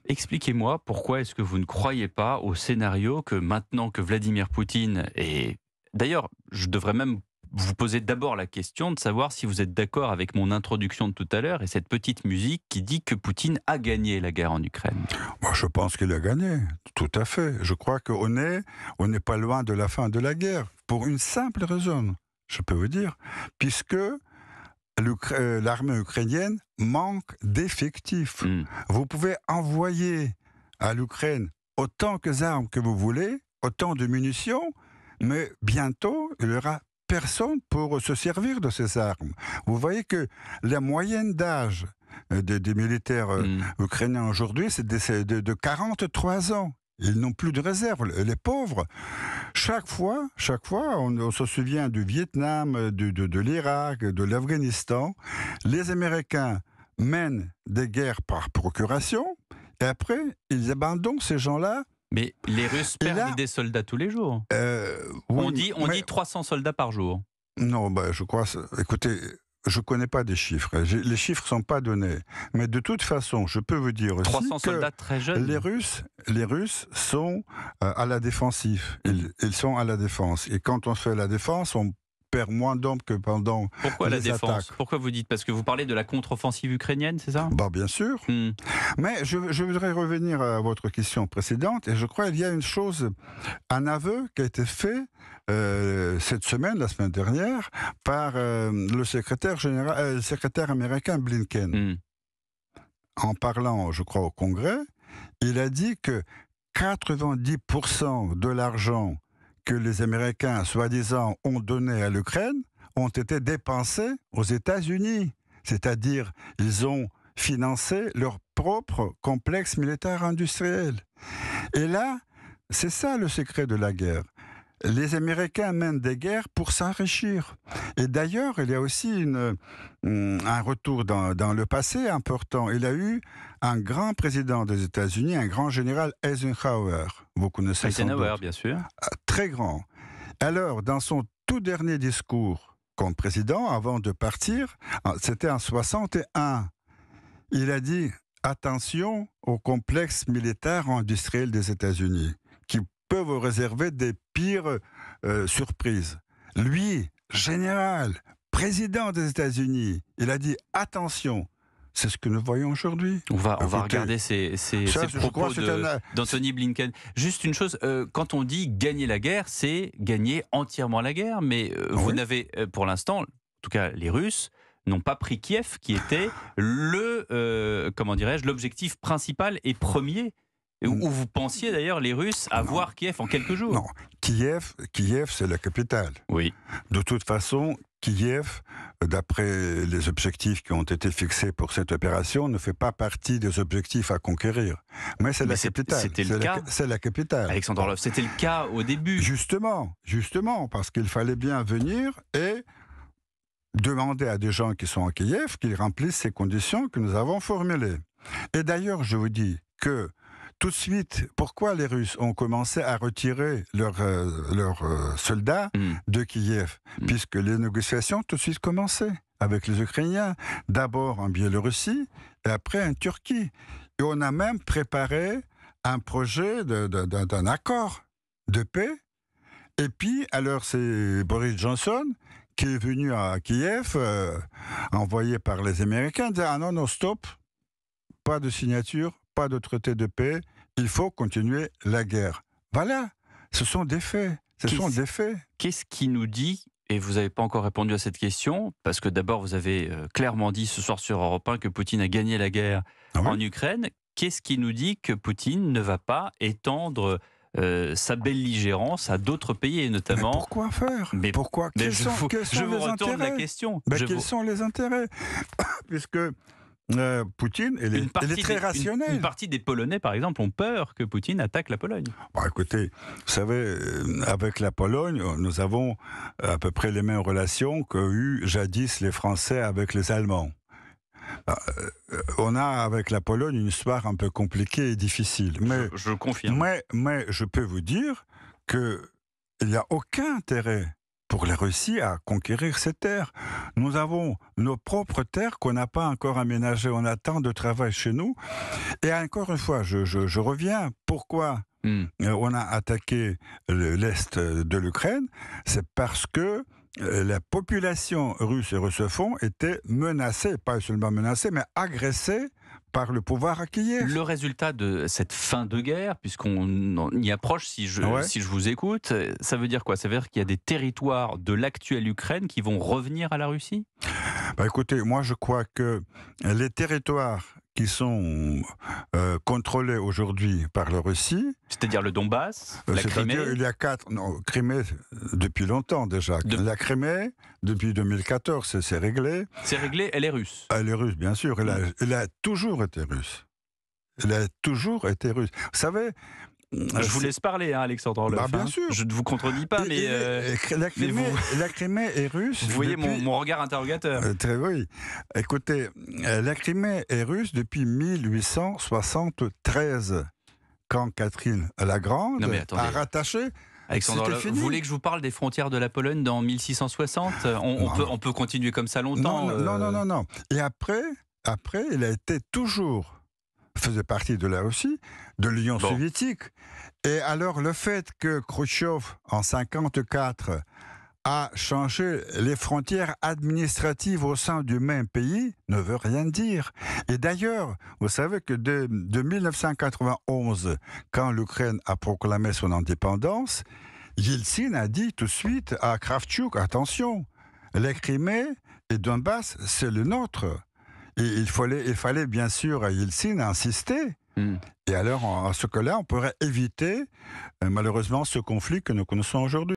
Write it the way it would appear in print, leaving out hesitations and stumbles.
Expliquez-moi pourquoi est-ce que vous ne croyez pas au scénario que maintenant que Vladimir Poutine est... D'ailleurs, je devrais même vous poser d'abord la question de savoir si vous êtes d'accord avec mon introduction de tout à l'heure et cette petite musique qui dit que Poutine a gagné la guerre en Ukraine. Moi, je pense qu'il a gagné, tout à fait. Je crois on n'est pas loin de la fin de la guerre, pour une simple raison, je peux vous dire, puisque l'armée ukrainienne manque d'effectifs. Hmm. Vous pouvez envoyer à l'Ukraine autant d'armes que vous voulez, autant de munitions, mais bientôt, il y aura personne pour se servir de ces armes. Vous voyez que la moyenne d'âge des militaires ukrainiens aujourd'hui, c'est de 43 ans. Ils n'ont plus de réserve, les pauvres. Chaque fois, on se souvient du Vietnam, de l'Irak, de l'Afghanistan. Les Américains mènent des guerres par procuration, et après, ils abandonnent ces gens-là. Mais les Russes perdent des soldats tous les jours. Oui, On dit 300 soldats par jour. Non, je crois... Écoutez, je ne connais pas des chiffres. Les chiffres ne sont pas donnés. Mais de toute façon, je peux vous dire aussi 300 soldats très jeunes. Les Russes sont à la défensive. Ils sont à la défense. Et quand on fait la défense, on perd moins d'hommes que pendant Pourquoi les la défense attaques. Pourquoi vous dites? Parce que vous parlez de la contre-offensive ukrainienne, c'est ça? Bien sûr. Hmm. Mais je voudrais revenir à votre question précédente. Et je crois qu'il y a une chose, un aveu qui a été fait cette semaine, la semaine dernière, par le secrétaire américain Blinken. En parlant, je crois, au Congrès, il a dit que 90% de l'argent que les Américains, soi-disant, ont donné à l'Ukraine ont été dépensés aux États-Unis. C'est-à-dire, ils ont financé leur propre complexe militaire industriel. Et là, c'est ça le secret de la guerre. Les Américains mènent des guerres pour s'enrichir. Et d'ailleurs, il y a aussi un retour dans le passé important. Il y a eu un grand président des États-Unis, un grand général Eisenhower. Vous connaissez Eisenhower, sans doute. bien sûr. Très grand. Alors, dans son tout dernier discours comme président, avant de partir, c'était en 61, il a dit « Attention au complexe militaire industriel des États-Unis » qui peut vous réserver des pires surprises. Lui, général, président des États-Unis, il a dit « Attention ». C'est ce que nous voyons aujourd'hui. On va regarder ces propos d'Anthony Blinken. Juste une chose, quand on dit gagner la guerre, c'est gagner entièrement la guerre, mais vous n'avez, pour l'instant, en tout cas les Russes, n'ont pas pris Kiev, qui était l'objectif principal et premier, où vous pensiez d'ailleurs les Russes avoir Kiev en quelques jours. Non, Kiev c'est la capitale. Oui. De toute façon, Kiev, d'après les objectifs qui ont été fixés pour cette opération, ne fait pas partie des objectifs à conquérir. Mais c'est la capitale. C'était le cas. C'est la capitale. Alexandre Orlov, c'était le cas au début. Justement, parce qu'il fallait bien venir et demander à des gens qui sont à Kiev qu'ils remplissent ces conditions que nous avons formulées. Et d'ailleurs, je vous dis que tout de suite, pourquoi les Russes ont commencé à retirer leurs soldats de Kiev? Puisque les négociations tout de suite commençaient avec les Ukrainiens. D'abord en Biélorussie et après en Turquie. Et on a même préparé un projet d'un accord de paix. Et puis, alors c'est Boris Johnson qui est venu à Kiev, envoyé par les Américains, dire « Ah non, stop, pas de signature, pas de traité de paix, il faut continuer la guerre. » Voilà, ce sont des faits. Qu'est-ce qui nous dit, et vous n'avez pas encore répondu à cette question, parce que d'abord vous avez clairement dit ce soir sur Europe 1 que Poutine a gagné la guerre en Ukraine, qu'est-ce qui nous dit que Poutine ne va pas étendre sa belligérance à d'autres pays, et notamment... Mais pourquoi faire? Pourquoi? Quels sont les retourne intérêts? la question. Quels sont les intérêts? Puisque Poutine, il est très rationnel. Une partie des Polonais, par exemple, ont peur que Poutine attaque la Pologne. Écoutez, vous savez, avec la Pologne, nous avons à peu près les mêmes relations qu'ont eu jadis les Français avec les Allemands. On a avec la Pologne une histoire un peu compliquée et difficile. Mais, je confirme. Mais je peux vous dire qu'il n'y a aucun intérêt pour la Russie à conquérir ces terres. Nous avons nos propres terres qu'on n'a pas encore aménagées. On a tant de travail chez nous. Et encore une fois, je reviens. Pourquoi on a attaqué l'Est de l'Ukraine? C'est parce que la population russe et russophone était menacée, pas seulement menacée, mais agressée par le pouvoir à Kiev. Le résultat de cette fin de guerre, puisqu'on y approche, si je vous écoute, ça veut dire quoi? Ça veut dire qu'il y a des territoires de l'actuelle Ukraine qui vont revenir à la Russie? Écoutez, moi je crois que les territoires qui sont contrôlés aujourd'hui par la Russie... C'est-à-dire le Donbass, la Crimée? Il y a Crimée depuis longtemps déjà. La Crimée, depuis 2014, c'est réglé. C'est réglé, elle est russe? Elle est russe, bien sûr. Elle a toujours été russe. Elle a toujours été russe. Vous savez... Je vous laisse parler, Alexandre Orloff. Bien sûr. Je ne vous contredis pas, mais la Crimée est russe. Vous voyez mon regard interrogateur. Oui. Écoutez, la Crimée est russe depuis 1873, quand Catherine la Grande a rattaché. Alexandre Orloff, vous voulez que je vous parle des frontières de la Pologne dans 1660 ? On peut continuer comme ça longtemps. Non. Et après, il a été toujours... faisait partie de la Russie, de l'Union soviétique. Et alors, le fait que Khrouchtchev, en 1954, a changé les frontières administratives au sein du même pays ne veut rien dire. Et d'ailleurs, vous savez que de 1991, quand l'Ukraine a proclamé son indépendance, Yeltsin a dit tout de suite à Kravchuk, attention, la Crimée et Donbass, c'est le nôtre. Et il fallait bien sûr à Yeltsin insister. Et alors, à ce cas-là, on pourrait éviter malheureusement ce conflit que nous connaissons aujourd'hui.